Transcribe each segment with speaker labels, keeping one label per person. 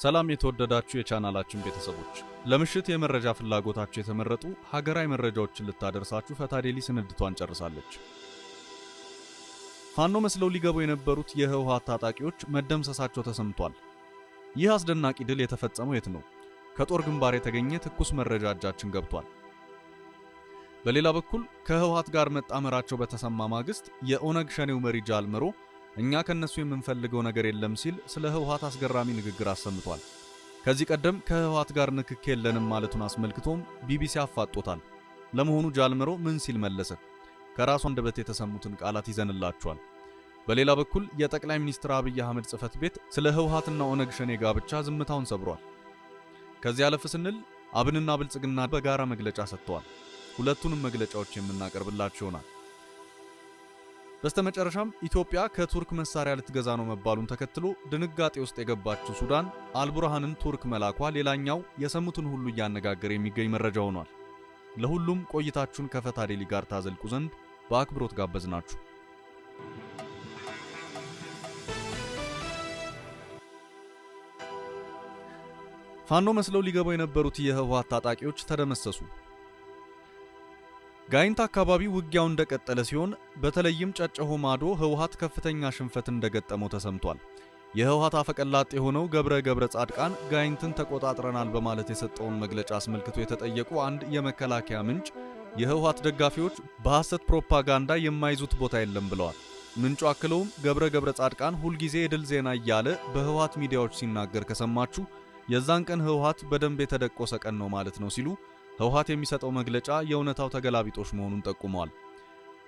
Speaker 1: ሰላም የተወደዳችሁ የቻናላችን ቤተሰቦች፣ ለምሽት የመረጃ ፍላጎታችሁ የተመረጡ ሀገራዊ መረጃዎችን ልታደርሳችሁ ፈታዴሊ ስንድቷን ጨርሳለች። ፋኖ መስለው ሊገቡ የነበሩት የህወሓት ታጣቂዎች መደምሰሳቸው ተሰምቷል። ይህ አስደናቂ ድል የተፈጸመው የት ነው? ከጦር ግንባር የተገኘ ትኩስ መረጃ እጃችን ገብቷል። በሌላ በኩል ከህወሓት ጋር መጣመራቸው በተሰማ ማግስት የኦነግ ሸኔው መሪ ጃልመሮ እኛ ከነሱ የምንፈልገው ነገር የለም ሲል ስለ ህወሓት አስገራሚ ንግግር አሰምቷል። ከዚህ ቀደም ከህወሓት ጋር ንክክ የለንም ማለቱን አስመልክቶም ቢቢሲ አፋጦታል። ለመሆኑ ጃልመሮ ምን ሲል መለሰ? ከራሱ አንደበት የተሰሙትን ቃላት ይዘንላችኋል። በሌላ በኩል የጠቅላይ ሚኒስትር አብይ አህመድ ጽህፈት ቤት ስለ ህወሓትና ኦነግ ሸኔ ጋብቻ ዝምታውን ሰብሯል። ከዚህ አለፍ ስንል አብንና ብልጽግና በጋራ መግለጫ ሰጥተዋል። ሁለቱንም መግለጫዎች የምናቀርብላችሁ ይሆናል። በስተመጨረሻም ኢትዮጵያ ከቱርክ መሳሪያ ልትገዛ ነው መባሉን ተከትሎ ድንጋጤ ውስጥ የገባችው ሱዳን አልቡርሃንን ቱርክ መላኳ ሌላኛው የሰሙትን ሁሉ እያነጋገረ የሚገኝ መረጃ ሆኗል። ለሁሉም ቆይታችሁን ከፈታዴሊ ጋር ታዘልቁ ዘንድ በአክብሮት ጋበዝናችሁ። ፋኖ መስለው ሊገቡ የነበሩት የህወሓት ታጣቂዎች ተደመሰሱ። ጋይንት አካባቢ ውጊያው እንደቀጠለ ሲሆን በተለይም ጨጨሆ ማዶ ህወሓት ከፍተኛ ሽንፈት እንደገጠመው ተሰምቷል። የህወሓት አፈቀላጤ የሆነው ገብረ ጻድቃን ጋይንትን ተቆጣጥረናል በማለት የሰጠውን መግለጫ አስመልክቶ የተጠየቁ አንድ የመከላከያ ምንጭ የህወሓት ደጋፊዎች በሐሰት ፕሮፓጋንዳ የማይዙት ቦታ የለም ብለዋል። ምንጩ አክለውም ገብረ ጻድቃን ሁልጊዜ የድል ዜና እያለ በህወሓት ሚዲያዎች ሲናገር ከሰማችሁ የዛን ቀን ህወሓት በደንብ የተደቆሰ ቀን ነው ማለት ነው ሲሉ ህወሓት የሚሰጠው መግለጫ የእውነታው ተገላቢጦሽ መሆኑን ጠቁመዋል።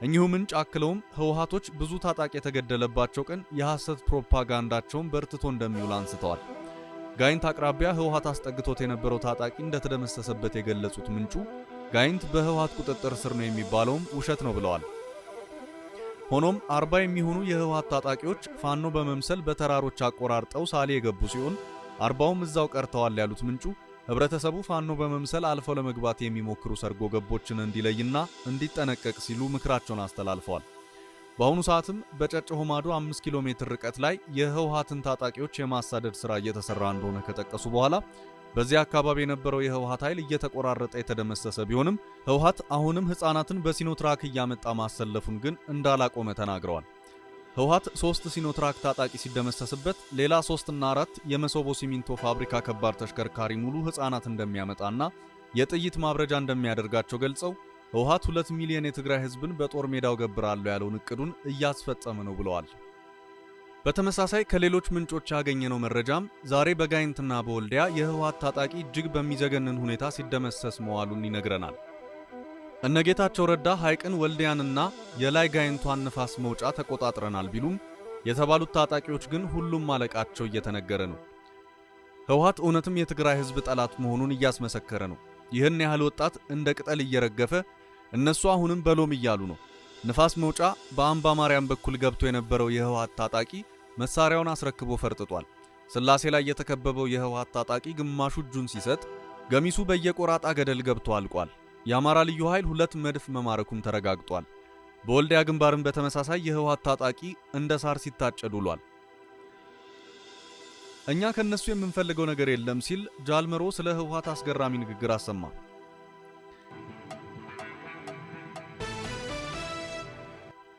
Speaker 1: እኚሁ ምንጭ አክለውም ህወሓቶች ብዙ ታጣቂ የተገደለባቸው ቀን የሐሰት ፕሮፓጋንዳቸውን በርትቶ እንደሚውል አንስተዋል። ጋይንት አቅራቢያ ህወሓት አስጠግቶት የነበረው ታጣቂ እንደተደመሰሰበት የገለጹት ምንጩ ጋይንት በህወሓት ቁጥጥር ስር ነው የሚባለውም ውሸት ነው ብለዋል። ሆኖም 40 የሚሆኑ የህወሓት ታጣቂዎች ፋኖ በመምሰል በተራሮች አቆራርጠው ሳሌ የገቡ ሲሆን 40ውም እዛው ቀርተዋል ያሉት ምንጩ ህብረተሰቡ ፋኖ በመምሰል አልፈው ለመግባት የሚሞክሩ ሰርጎ ገቦችን እንዲለይና እንዲጠነቀቅ ሲሉ ምክራቸውን አስተላልፈዋል። በአሁኑ ሰዓትም በጨጨሆ ማዶ 5 ኪሎ ሜትር ርቀት ላይ የህወሓትን ታጣቂዎች የማሳደድ ሥራ እየተሰራ እንደሆነ ከጠቀሱ በኋላ በዚህ አካባቢ የነበረው የህወሓት ኃይል እየተቆራረጠ የተደመሰሰ ቢሆንም ህወሓት አሁንም ህፃናትን በሲኖትራክ እያመጣ ማሰለፉን ግን እንዳላቆመ ተናግረዋል። ህወሓት 3 ሲኖትራክ ታጣቂ ሲደመሰስበት ሌላ 3 እና 4 የመሶቦ ሲሚንቶ ፋብሪካ ከባድ ተሽከርካሪ ሙሉ ህፃናት እንደሚያመጣና የጥይት ማብረጃ እንደሚያደርጋቸው ገልጸው ህወሓት 2 ሚሊዮን የትግራይ ህዝብን በጦር ሜዳው ገብራለሁ ያለውን እቅዱን እያስፈጸመ ነው ብለዋል። በተመሳሳይ ከሌሎች ምንጮች ያገኘነው መረጃም ዛሬ በጋይንትና በወልዲያ የህወሓት ታጣቂ እጅግ በሚዘገንን ሁኔታ ሲደመሰስ መዋሉን ይነግረናል። እነጌታቸው ረዳ ሐይቅን ወልዲያንና የላይ ጋይንቷን ንፋስ መውጫ ተቆጣጥረናል ቢሉም የተባሉት ታጣቂዎች ግን ሁሉም ማለቃቸው እየተነገረ ነው። ህወሓት እውነትም የትግራይ ህዝብ ጠላት መሆኑን እያስመሰከረ ነው። ይህን ያህል ወጣት እንደ ቅጠል እየረገፈ እነሱ አሁንም በሎም እያሉ ነው። ንፋስ መውጫ በአምባ ማርያም በኩል ገብቶ የነበረው የህወሓት ታጣቂ መሳሪያውን አስረክቦ ፈርጥጧል። ስላሴ ላይ የተከበበው የህወሓት ታጣቂ ግማሹ እጁን ሲሰጥ፣ ገሚሱ በየቆራጣ ገደል ገብቶ አልቋል። የአማራ ልዩ ኃይል 2 መድፍ መማረኩም ተረጋግጧል። በወልዲያ ግንባርም በተመሳሳይ የህወሓት ታጣቂ እንደ ሳር ሲታጨድ ውሏል። እኛ ከነሱ የምንፈልገው ነገር የለም ሲል ጃልመሮ ስለ ህወሓት አስገራሚ ንግግር አሰማ።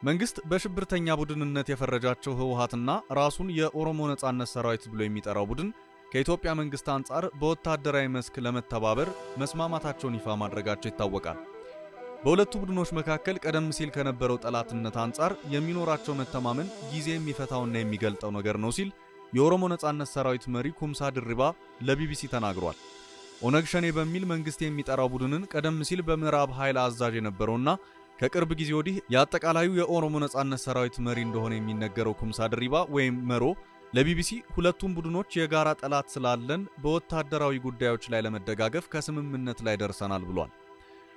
Speaker 1: መንግስት በሽብርተኛ ቡድንነት የፈረጃቸው ህወሓትና ራሱን የኦሮሞ ነጻነት ሰራዊት ብሎ የሚጠራው ቡድን ከኢትዮጵያ መንግስት አንጻር በወታደራዊ መስክ ለመተባበር መስማማታቸውን ይፋ ማድረጋቸው ይታወቃል። በሁለቱ ቡድኖች መካከል ቀደም ሲል ከነበረው ጠላትነት አንጻር የሚኖራቸው መተማመን ጊዜ የሚፈታውና የሚገልጠው ነገር ነው ሲል የኦሮሞ ነጻነት ሰራዊት መሪ ኩምሳ ድሪባ ለቢቢሲ ተናግሯል። ኦነግ ሸኔ በሚል መንግስት የሚጠራው ቡድንን ቀደም ሲል በምዕራብ ኃይል አዛዥ የነበረውና ከቅርብ ጊዜ ወዲህ የአጠቃላዩ የኦሮሞ ነጻነት ሰራዊት መሪ እንደሆነ የሚነገረው ኩምሳ ድሪባ ወይም መሮ ለቢቢሲ ሁለቱም ቡድኖች የጋራ ጠላት ስላለን በወታደራዊ ጉዳዮች ላይ ለመደጋገፍ ከስምምነት ላይ ደርሰናል ብሏል።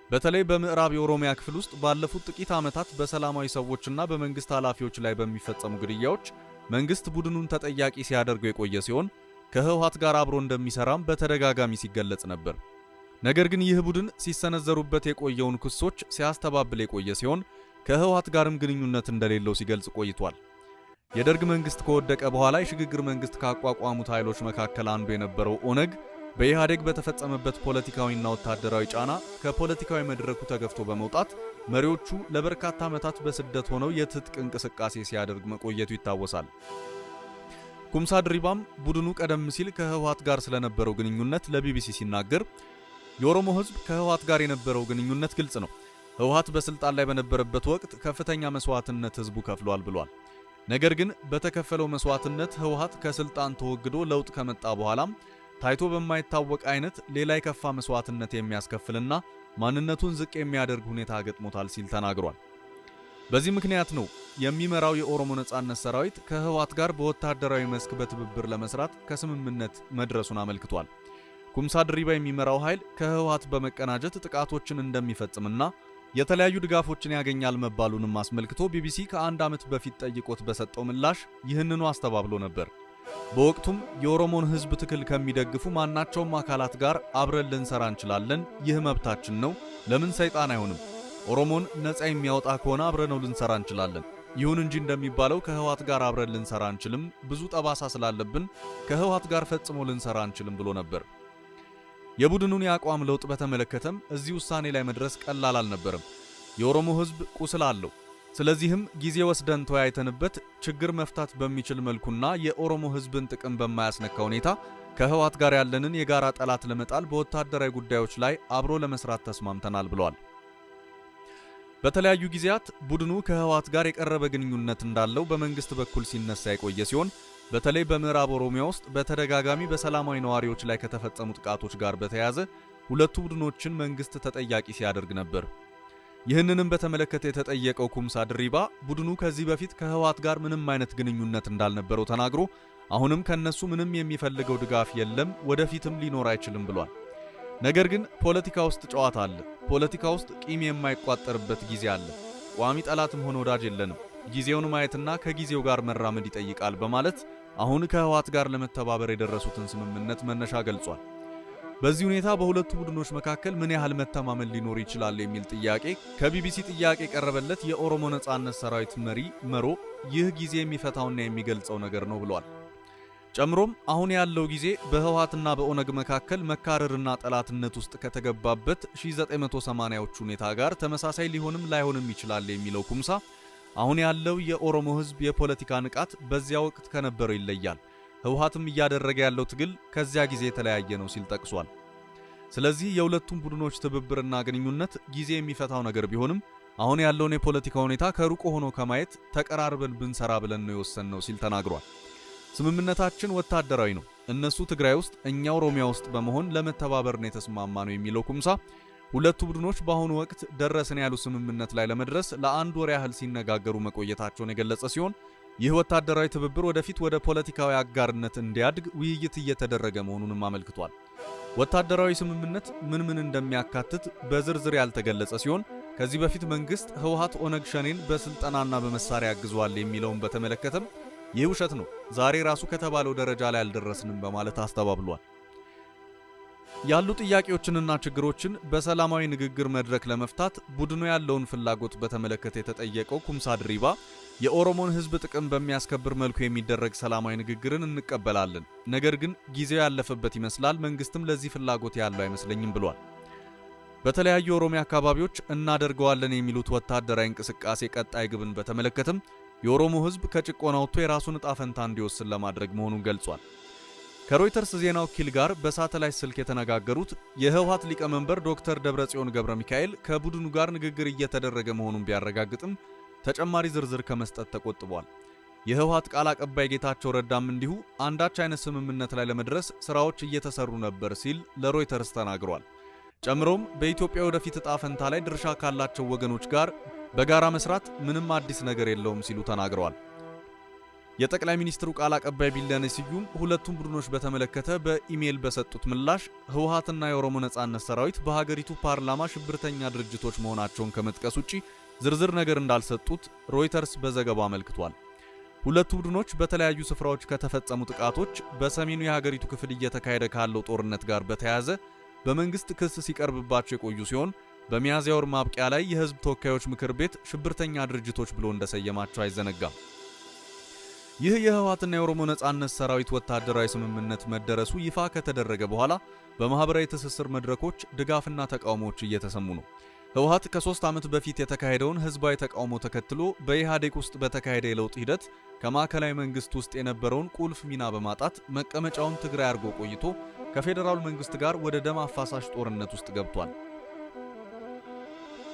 Speaker 1: በተለይ በምዕራብ የኦሮሚያ ክፍል ውስጥ ባለፉት ጥቂት ዓመታት በሰላማዊ ሰዎችና በመንግስት ኃላፊዎች ላይ በሚፈጸሙ ግድያዎች መንግስት ቡድኑን ተጠያቂ ሲያደርገው የቆየ ሲሆን ከህወሓት ጋር አብሮ እንደሚሰራም በተደጋጋሚ ሲገለጽ ነበር። ነገር ግን ይህ ቡድን ሲሰነዘሩበት የቆየውን ክሶች ሲያስተባብል የቆየ ሲሆን ከህወሓት ጋርም ግንኙነት እንደሌለው ሲገልጽ ቆይቷል። የደርግ መንግስት ከወደቀ በኋላ የሽግግር መንግስት ካቋቋሙት ኃይሎች መካከል አንዱ የነበረው ኦነግ በኢህአዴግ በተፈጸመበት ፖለቲካዊና ወታደራዊ ጫና ከፖለቲካዊ መድረኩ ተገፍቶ በመውጣት መሪዎቹ ለበርካታ ዓመታት በስደት ሆነው የትጥቅ እንቅስቃሴ ሲያደርግ መቆየቱ ይታወሳል። ኩምሳ ድሪባም ቡድኑ ቀደም ሲል ከህወሓት ጋር ስለነበረው ግንኙነት ለቢቢሲ ሲናገር የኦሮሞ ህዝብ ከህወሓት ጋር የነበረው ግንኙነት ግልጽ ነው። ህወሓት በስልጣን ላይ በነበረበት ወቅት ከፍተኛ መስዋዕትነት ህዝቡ ከፍሏል ብሏል። ነገር ግን በተከፈለው መስዋዕትነት ህወሓት ከስልጣን ተወግዶ ለውጥ ከመጣ በኋላም ታይቶ በማይታወቅ አይነት ሌላ የከፋ መስዋዕትነት የሚያስከፍልና ማንነቱን ዝቅ የሚያደርግ ሁኔታ ገጥሞታል ሲል ተናግሯል። በዚህ ምክንያት ነው የሚመራው የኦሮሞ ነጻነት ሰራዊት ከህወሓት ጋር በወታደራዊ መስክ በትብብር ለመስራት ከስምምነት መድረሱን አመልክቷል። ኩምሳ ድሪባ የሚመራው ኃይል ከህወሓት በመቀናጀት ጥቃቶችን እንደሚፈጽምና የተለያዩ ድጋፎችን ያገኛል መባሉንም አስመልክቶ ቢቢሲ ከአንድ ዓመት በፊት ጠይቆት በሰጠው ምላሽ ይህንኑ አስተባብሎ ነበር። በወቅቱም የኦሮሞን ህዝብ ትክል ከሚደግፉ ማናቸውም አካላት ጋር አብረን ልንሰራ እንችላለን፣ ይህ መብታችን ነው፣ ለምን ሰይጣን አይሆንም? ኦሮሞን ነፃ የሚያወጣ ከሆነ አብረነው ልንሰራ እንችላለን። ይሁን እንጂ እንደሚባለው ከህወሓት ጋር አብረን ልንሰራ አንችልም፣ ብዙ ጠባሳ ስላለብን ከህወሓት ጋር ፈጽሞ ልንሰራ አንችልም ብሎ ነበር። የቡድኑን የአቋም ለውጥ በተመለከተም እዚህ ውሳኔ ላይ መድረስ ቀላል አልነበረም። የኦሮሞ ህዝብ ቁስል አለው። ስለዚህም ጊዜ ወስደን ተወያይተንበት ችግር መፍታት በሚችል መልኩና የኦሮሞ ህዝብን ጥቅም በማያስነካ ሁኔታ ከህወሓት ጋር ያለንን የጋራ ጠላት ለመጣል በወታደራዊ ጉዳዮች ላይ አብሮ ለመስራት ተስማምተናል ብለዋል። በተለያዩ ጊዜያት ቡድኑ ከህወሓት ጋር የቀረበ ግንኙነት እንዳለው በመንግስት በኩል ሲነሳ የቆየ ሲሆን በተለይ በምዕራብ ኦሮሚያ ውስጥ በተደጋጋሚ በሰላማዊ ነዋሪዎች ላይ ከተፈጸሙ ጥቃቶች ጋር በተያያዘ ሁለቱ ቡድኖችን መንግስት ተጠያቂ ሲያደርግ ነበር። ይህንንም በተመለከተ የተጠየቀው ኩምሳ ድሪባ ቡድኑ ከዚህ በፊት ከህወሓት ጋር ምንም አይነት ግንኙነት እንዳልነበረው ተናግሮ አሁንም ከነሱ ምንም የሚፈልገው ድጋፍ የለም፣ ወደፊትም ሊኖር አይችልም ብሏል። ነገር ግን ፖለቲካ ውስጥ ጨዋታ አለ። ፖለቲካ ውስጥ ቂም የማይቋጠርበት ጊዜ አለ። ቋሚ ጠላትም ሆነ ወዳጅ የለንም። ጊዜውን ማየትና ከጊዜው ጋር መራመድ ይጠይቃል በማለት አሁን ከህወሓት ጋር ለመተባበር የደረሱትን ስምምነት መነሻ ገልጿል። በዚህ ሁኔታ በሁለቱ ቡድኖች መካከል ምን ያህል መተማመን ሊኖር ይችላል የሚል ጥያቄ ከቢቢሲ ጥያቄ የቀረበለት የኦሮሞ ነጻነት ሰራዊት መሪ መሮ ይህ ጊዜ የሚፈታውና የሚገልጸው ነገር ነው ብሏል። ጨምሮም አሁን ያለው ጊዜ በህወሓትና በኦነግ መካከል መካረርና ጠላትነት ውስጥ ከተገባበት 1980ዎቹ ሁኔታ ጋር ተመሳሳይ ሊሆንም ላይሆንም ይችላል የሚለው ኩምሳ አሁን ያለው የኦሮሞ ህዝብ የፖለቲካ ንቃት በዚያ ወቅት ከነበረው ይለያል። ህወሓትም እያደረገ ያለው ትግል ከዚያ ጊዜ የተለያየ ነው ሲል ጠቅሷል። ስለዚህ የሁለቱም ቡድኖች ትብብርና ግንኙነት ጊዜ የሚፈታው ነገር ቢሆንም አሁን ያለውን የፖለቲካ ሁኔታ ከሩቅ ሆኖ ከማየት ተቀራርበን ብንሰራ ብለን ነው የወሰንነው ሲል ተናግሯል። ስምምነታችን ወታደራዊ ነው። እነሱ ትግራይ ውስጥ እኛ ኦሮሚያ ውስጥ በመሆን ለመተባበር ነው የተስማማ ነው የሚለው ኩምሳ ሁለቱ ቡድኖች በአሁኑ ወቅት ደረስን ያሉ ስምምነት ላይ ለመድረስ ለአንድ ወር ያህል ሲነጋገሩ መቆየታቸውን የገለጸ ሲሆን ይህ ወታደራዊ ትብብር ወደፊት ወደ ፖለቲካዊ አጋርነት እንዲያድግ ውይይት እየተደረገ መሆኑንም አመልክቷል። ወታደራዊ ስምምነት ምን እንደሚያካትት በዝርዝር ያልተገለጸ ሲሆን ከዚህ በፊት መንግስት ህወሓት ኦነግ ሸኔን በስልጠናና በመሳሪያ አግዟል የሚለውን በተመለከተም ይህ ውሸት ነው፣ ዛሬ ራሱ ከተባለው ደረጃ ላይ አልደረስንም በማለት አስተባብሏል። ያሉ ጥያቄዎችንና ችግሮችን በሰላማዊ ንግግር መድረክ ለመፍታት ቡድኑ ያለውን ፍላጎት በተመለከተ የተጠየቀው ኩምሳ ድሪባ የኦሮሞን ህዝብ ጥቅም በሚያስከብር መልኩ የሚደረግ ሰላማዊ ንግግርን እንቀበላለን፣ ነገር ግን ጊዜው ያለፈበት ይመስላል፣ መንግስትም ለዚህ ፍላጎት ያለው አይመስለኝም ብሏል። በተለያዩ የኦሮሚያ አካባቢዎች እናደርገዋለን የሚሉት ወታደራዊ እንቅስቃሴ ቀጣይ ግብን በተመለከተም የኦሮሞ ህዝብ ከጭቆና ወጥቶ የራሱን ዕጣ ፈንታ እንዲወስን ለማድረግ መሆኑን ገልጿል። ከሮይተርስ ዜና ወኪል ጋር በሳተላይት ስልክ የተነጋገሩት የህወሓት ሊቀመንበር ዶክተር ደብረጽዮን ገብረ ሚካኤል ከቡድኑ ጋር ንግግር እየተደረገ መሆኑን ቢያረጋግጥም ተጨማሪ ዝርዝር ከመስጠት ተቆጥቧል። የህወሓት ቃል አቀባይ ጌታቸው ረዳም እንዲሁ አንዳች አይነት ስምምነት ላይ ለመድረስ ስራዎች እየተሰሩ ነበር ሲል ለሮይተርስ ተናግሯል። ጨምሮም በኢትዮጵያ ወደፊት ዕጣ ፈንታ ላይ ድርሻ ካላቸው ወገኖች ጋር በጋራ መስራት ምንም አዲስ ነገር የለውም ሲሉ ተናግረዋል። የጠቅላይ ሚኒስትሩ ቃል አቀባይ ቢለኔ ስዩም ሁለቱም ቡድኖች በተመለከተ በኢሜይል በሰጡት ምላሽ ህወሓትና የኦሮሞ ነጻነት ሰራዊት በሀገሪቱ ፓርላማ ሽብርተኛ ድርጅቶች መሆናቸውን ከመጥቀስ ውጪ ዝርዝር ነገር እንዳልሰጡት ሮይተርስ በዘገባው አመልክቷል። ሁለቱ ቡድኖች በተለያዩ ስፍራዎች ከተፈጸሙ ጥቃቶች፣ በሰሜኑ የሀገሪቱ ክፍል እየተካሄደ ካለው ጦርነት ጋር በተያያዘ በመንግስት ክስ ሲቀርብባቸው የቆዩ ሲሆን በሚያዝያ ወር ማብቂያ ላይ የህዝብ ተወካዮች ምክር ቤት ሽብርተኛ ድርጅቶች ብሎ እንደሰየማቸው አይዘነጋም። ይህ የህወሓትና የኦሮሞ ነጻነት ሰራዊት ወታደራዊ ስምምነት መደረሱ ይፋ ከተደረገ በኋላ በማህበራዊ ትስስር መድረኮች ድጋፍና ተቃውሞዎች እየተሰሙ ነው። ህወሓት ከ3 ዓመት በፊት የተካሄደውን ህዝባዊ ተቃውሞ ተከትሎ በኢህአዴግ ውስጥ በተካሄደ የለውጥ ሂደት ከማዕከላዊ መንግስት ውስጥ የነበረውን ቁልፍ ሚና በማጣት መቀመጫውን ትግራይ አድርጎ ቆይቶ ከፌዴራል መንግስት ጋር ወደ ደም አፋሳሽ ጦርነት ውስጥ ገብቷል።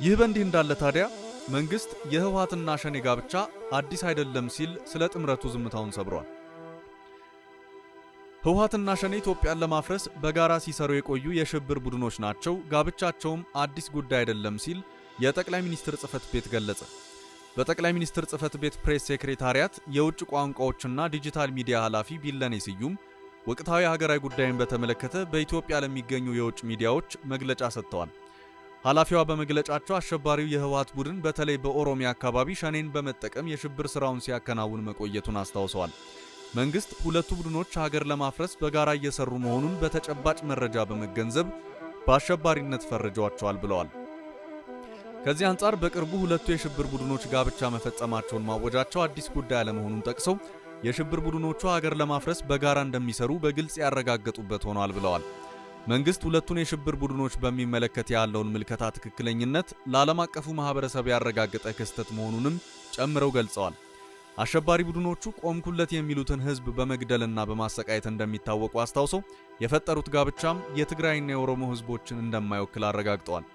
Speaker 1: ይህ በእንዲህ እንዳለ ታዲያ መንግስት የህወሓትና ሸኔ ጋብቻ አዲስ አይደለም ሲል ስለ ጥምረቱ ዝምታውን ሰብሯል። ህወሓትና ሸኔ ኢትዮጵያን ለማፍረስ በጋራ ሲሰሩ የቆዩ የሽብር ቡድኖች ናቸው፣ ጋብቻቸውም አዲስ ጉዳይ አይደለም ሲል የጠቅላይ ሚኒስትር ጽህፈት ቤት ገለጸ። በጠቅላይ ሚኒስትር ጽህፈት ቤት ፕሬስ ሴክሬታሪያት የውጭ ቋንቋዎችና ዲጂታል ሚዲያ ኃላፊ ቢለኔ ስዩም ወቅታዊ ሀገራዊ ጉዳይን በተመለከተ በኢትዮጵያ ለሚገኙ የውጭ ሚዲያዎች መግለጫ ሰጥተዋል። ኃላፊዋ በመግለጫቸው አሸባሪው የህወሓት ቡድን በተለይ በኦሮሚያ አካባቢ ሸኔን በመጠቀም የሽብር ስራውን ሲያከናውን መቆየቱን አስታውሰዋል። መንግስት ሁለቱ ቡድኖች ሀገር ለማፍረስ በጋራ እየሰሩ መሆኑን በተጨባጭ መረጃ በመገንዘብ በአሸባሪነት ፈርጀዋቸዋል ብለዋል። ከዚህ አንጻር በቅርቡ ሁለቱ የሽብር ቡድኖች ጋብቻ መፈጸማቸውን ማወጃቸው አዲስ ጉዳይ አለመሆኑን ጠቅሰው የሽብር ቡድኖቹ ሀገር ለማፍረስ በጋራ እንደሚሰሩ በግልጽ ያረጋገጡበት ሆኗል ብለዋል። መንግስት ሁለቱን የሽብር ቡድኖች በሚመለከት ያለውን ምልከታ ትክክለኝነት ለዓለም አቀፉ ማህበረሰብ ያረጋገጠ ክስተት መሆኑንም ጨምረው ገልጸዋል። አሸባሪ ቡድኖቹ ቆምኩለት የሚሉትን ህዝብ በመግደልና በማሰቃየት እንደሚታወቁ አስታውሰው የፈጠሩት ጋብቻም የትግራይና የኦሮሞ ህዝቦችን እንደማይወክል አረጋግጠዋል።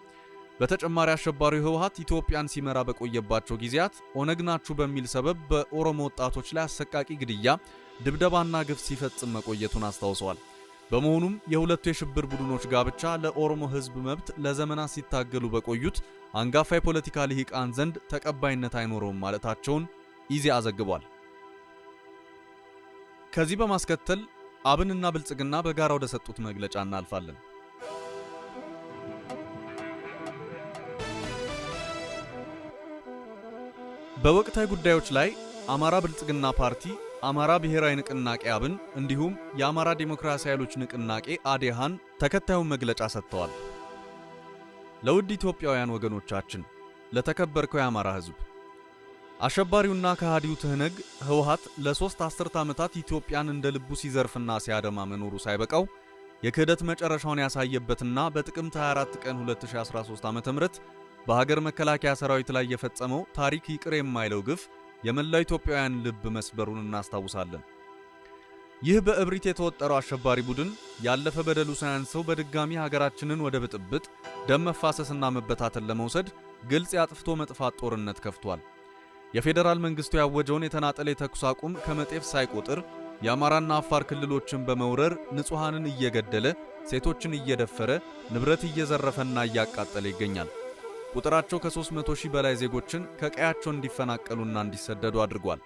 Speaker 1: በተጨማሪ አሸባሪው ህወሓት ኢትዮጵያን ሲመራ በቆየባቸው ጊዜያት ኦነግ ናችሁ በሚል ሰበብ በኦሮሞ ወጣቶች ላይ አሰቃቂ ግድያ፣ ድብደባና ግፍ ሲፈጽም መቆየቱን አስታውሰዋል። በመሆኑም የሁለቱ የሽብር ቡድኖች ጋብቻ ለኦሮሞ ህዝብ መብት ለዘመናት ሲታገሉ በቆዩት አንጋፋ የፖለቲካ ልሂቃን ዘንድ ተቀባይነት አይኖረውም ማለታቸውን ኢዜአ ዘግቧል። ከዚህ በማስከተል አብንና ብልጽግና በጋራ ወደ ሰጡት መግለጫ እናልፋለን። በወቅታዊ ጉዳዮች ላይ አማራ ብልጽግና ፓርቲ፣ አማራ ብሔራዊ ንቅናቄ አብን እንዲሁም የአማራ ዲሞክራሲያዊ ኃይሎች ንቅናቄ አዴሃን ተከታዩን መግለጫ ሰጥተዋል። ለውድ ኢትዮጵያውያን ወገኖቻችን፣ ለተከበርከው የአማራ ህዝብ፣ አሸባሪውና ከሃዲው ትህነግ ህወሓት ለ3 አስርት ዓመታት ኢትዮጵያን እንደ ልቡ ሲዘርፍና ሲያደማ መኖሩ ሳይበቃው የክህደት መጨረሻውን ያሳየበትና በጥቅምት 24 ቀን 2013 ዓ.ም በሀገር መከላከያ ሰራዊት ላይ የፈጸመው ታሪክ ይቅር የማይለው ግፍ የመላው ኢትዮጵያውያን ልብ መስበሩን እናስታውሳለን። ይህ በእብሪት የተወጠረው አሸባሪ ቡድን ያለፈ በደሉ ሳያንሰው በድጋሚ ሀገራችንን ወደ ብጥብጥ፣ ደም መፋሰስና መበታተን ለመውሰድ ግልጽ ያጥፍቶ መጥፋት ጦርነት ከፍቷል። የፌዴራል መንግስቱ ያወጀውን የተናጠለ የተኩስ አቁም ከመጤፍ ሳይቆጥር የአማራና አፋር ክልሎችን በመውረር ንጹሃንን እየገደለ፣ ሴቶችን እየደፈረ፣ ንብረት እየዘረፈና እያቃጠለ ይገኛል። ቁጥራቸው ከ300 ሺህ በላይ ዜጎችን ከቀያቸው እንዲፈናቀሉና እንዲሰደዱ አድርጓል።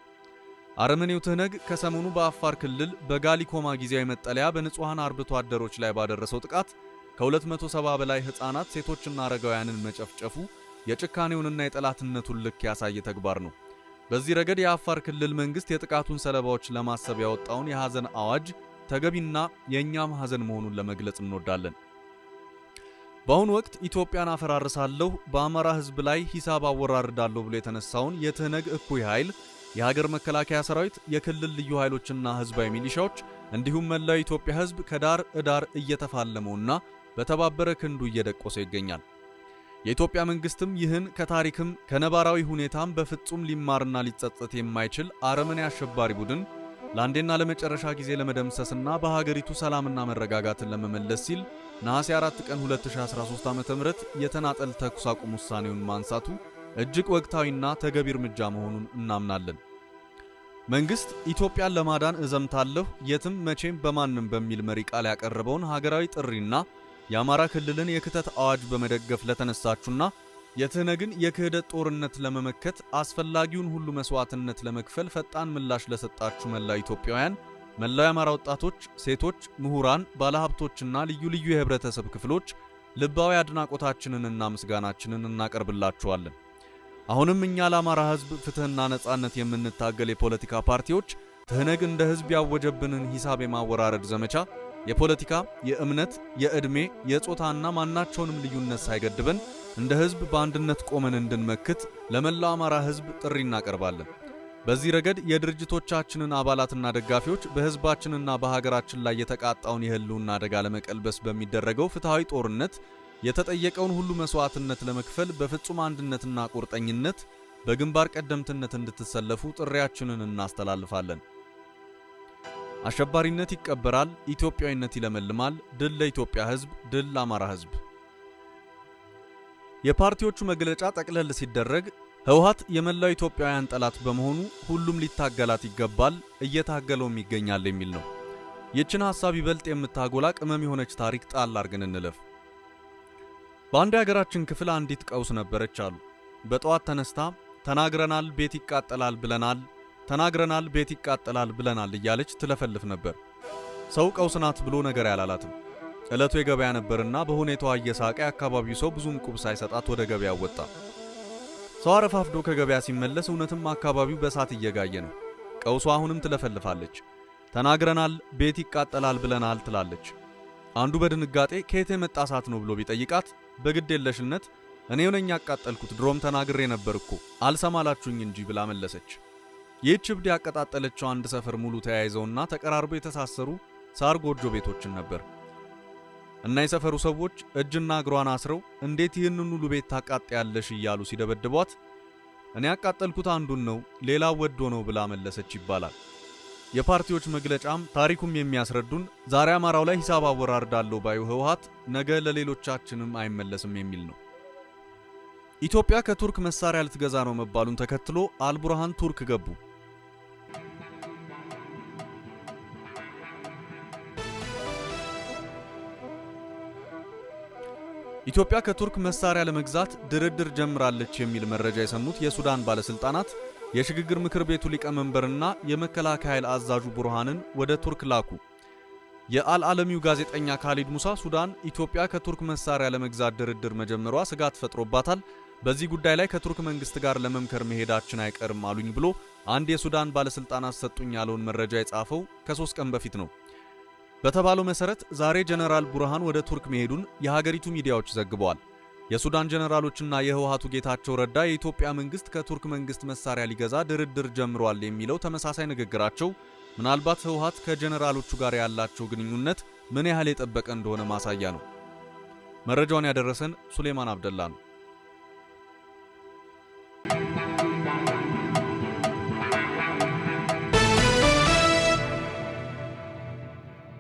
Speaker 1: አረመኔው ትህነግ ከሰሞኑ በአፋር ክልል በጋሊኮማ ጊዜያዊ መጠለያ በንጹሃን አርብቶ አደሮች ላይ ባደረሰው ጥቃት ከ270 በላይ ህፃናት፣ ሴቶችና አረጋውያንን መጨፍጨፉ የጭካኔውንና የጠላትነቱን ልክ ያሳየ ተግባር ነው። በዚህ ረገድ የአፋር ክልል መንግስት የጥቃቱን ሰለባዎች ለማሰብ ያወጣውን የሐዘን አዋጅ ተገቢና የእኛም ሐዘን መሆኑን ለመግለጽ እንወዳለን። በአሁኑ ወቅት ኢትዮጵያን አፈራርሳለሁ፣ በአማራ ህዝብ ላይ ሂሳብ አወራርዳለሁ ብሎ የተነሳውን የትህነግ እኩይ ኃይል የሀገር መከላከያ ሰራዊት፣ የክልል ልዩ ኃይሎችና ህዝባዊ ሚሊሻዎች እንዲሁም መላው ኢትዮጵያ ህዝብ ከዳር እዳር እየተፋለመውና በተባበረ ክንዱ እየደቆሰ ይገኛል። የኢትዮጵያ መንግስትም ይህን ከታሪክም ከነባራዊ ሁኔታም በፍጹም ሊማርና ሊጸጸት የማይችል አረመኔ አሸባሪ ቡድን ለአንዴና ለመጨረሻ ጊዜ ለመደምሰስና በሀገሪቱ ሰላምና መረጋጋትን ለመመለስ ሲል ነሐሴ 4 ቀን 2013 ዓ.ም የተናጠል ተኩስ አቁም ውሳኔውን ማንሳቱ እጅግ ወቅታዊና ተገቢ እርምጃ መሆኑን እናምናለን። መንግስት ኢትዮጵያን ለማዳን እዘምታለሁ የትም መቼም በማንም በሚል መሪ ቃል ያቀረበውን ሀገራዊ ጥሪና የአማራ ክልልን የክተት አዋጅ በመደገፍ ለተነሳችሁና የትህነግን የክህደት ጦርነት ለመመከት አስፈላጊውን ሁሉ መስዋዕትነት ለመክፈል ፈጣን ምላሽ ለሰጣችሁ መላው ኢትዮጵያውያን፣ መላው የአማራ ወጣቶች፣ ሴቶች፣ ምሁራን፣ ባለሀብቶችና ልዩ ልዩ የህብረተሰብ ክፍሎች ልባዊ አድናቆታችንንና ምስጋናችንን እናቀርብላችኋለን። አሁንም እኛ ለአማራ ህዝብ ፍትህና ነጻነት የምንታገል የፖለቲካ ፓርቲዎች ትህነግ እንደ ህዝብ ያወጀብንን ሂሳብ የማወራረድ ዘመቻ የፖለቲካ፣ የእምነት፣ የዕድሜ፣ የጾታና ማናቸውንም ልዩነት ሳይገድበን እንደ ህዝብ በአንድነት ቆመን እንድንመክት ለመላው አማራ ህዝብ ጥሪ እናቀርባለን። በዚህ ረገድ የድርጅቶቻችንን አባላትና ደጋፊዎች በህዝባችንና በሀገራችን ላይ የተቃጣውን የህልውና አደጋ ለመቀልበስ በሚደረገው ፍትሃዊ ጦርነት የተጠየቀውን ሁሉ መስዋዕትነት ለመክፈል በፍጹም አንድነትና ቁርጠኝነት በግንባር ቀደምትነት እንድትሰለፉ ጥሪያችንን እናስተላልፋለን። አሸባሪነት ይቀበራል፣ ኢትዮጵያዊነት ይለመልማል። ድል ለኢትዮጵያ ህዝብ፣ ድል ለአማራ ህዝብ። የፓርቲዎቹ መግለጫ ጠቅለል ሲደረግ ህወሓት የመላው ኢትዮጵያውያን ጠላት በመሆኑ ሁሉም ሊታገላት ይገባል፣ እየታገለውም ይገኛል የሚል ነው። ይህችን ሐሳብ ይበልጥ የምታጎላ ቅመም የሆነች ታሪክ ጣል አድርገን እንለፍ። በአንድ የሀገራችን ክፍል አንዲት ቀውስ ነበረች አሉ። በጠዋት ተነስታ ተናግረናል ቤት ይቃጠላል ብለናል፣ ተናግረናል ቤት ይቃጠላል ብለናል እያለች ትለፈልፍ ነበር። ሰው ቀውስ ናት ብሎ ነገር ያላላትም። ዕለቱ የገበያ ነበርና በሁኔታዋ እየሳቀ የአካባቢው ሰው ብዙም ቁብ ሳይሰጣት ወደ ገበያ ወጣ። ሰው አረፋፍዶ ከገበያ ሲመለስ እውነትም አካባቢው በሳት እየጋየ ነው። ቀውሷ አሁንም ትለፈልፋለች። ተናግረናል ቤት ይቃጠላል ብለናል ትላለች። አንዱ በድንጋጤ ከየት የመጣ እሳት ነው ብሎ ቢጠይቃት በግድ የለሽነት እኔው ነኝ ያቃጠልኩት፣ ድሮም ተናግሬ ነበር እኮ አልሰማላችሁኝ እንጂ ብላ መለሰች። ይህች እብድ ያቀጣጠለችው አንድ ሰፈር ሙሉ ተያይዘውና ተቀራርበው የተሳሰሩ ሳር ጎጆ ቤቶችን ነበር። እና የሰፈሩ ሰዎች እጅና እግሯን አስረው እንዴት ይህንን ሁሉ ቤት ታቃጥያለሽ እያሉ ሲደበድቧት እኔ ያቃጠልኩት አንዱን ነው ሌላው ወዶ ነው ብላ መለሰች ይባላል። የፓርቲዎች መግለጫም ታሪኩም የሚያስረዱን ዛሬ አማራው ላይ ሂሳብ አወራርዳለሁ ባዩ ህወሓት ነገ ለሌሎቻችንም አይመለስም የሚል ነው። ኢትዮጵያ ከቱርክ መሳሪያ ልትገዛ ነው መባሉን ተከትሎ አልቡርሃን ቱርክ ገቡ። ኢትዮጵያ ከቱርክ መሳሪያ ለመግዛት ድርድር ጀምራለች የሚል መረጃ የሰሙት የሱዳን ባለስልጣናት የሽግግር ምክር ቤቱ ሊቀመንበርና የመከላከያ ኃይል አዛዡ ቡርሃንን ወደ ቱርክ ላኩ። የአልዓለሚው ጋዜጠኛ ካሊድ ሙሳ ሱዳን ኢትዮጵያ ከቱርክ መሳሪያ ለመግዛት ድርድር መጀመሯ ስጋት ፈጥሮባታል፣ በዚህ ጉዳይ ላይ ከቱርክ መንግስት ጋር ለመምከር መሄዳችን አይቀርም አሉኝ ብሎ አንድ የሱዳን ባለስልጣናት ሰጡኝ ያለውን መረጃ የጻፈው ከ3 ቀን በፊት ነው። በተባለው መሰረት ዛሬ ጀነራል ቡርሃን ወደ ቱርክ መሄዱን የሀገሪቱ ሚዲያዎች ዘግበዋል። የሱዳን ጀነራሎችና የህወሓቱ ጌታቸው ረዳ የኢትዮጵያ መንግስት ከቱርክ መንግስት መሳሪያ ሊገዛ ድርድር ጀምሯል የሚለው ተመሳሳይ ንግግራቸው ምናልባት ህወሓት ከጀነራሎቹ ጋር ያላቸው ግንኙነት ምን ያህል የጠበቀ እንደሆነ ማሳያ ነው። መረጃውን ያደረሰን ሱሌማን አብደላ ነው።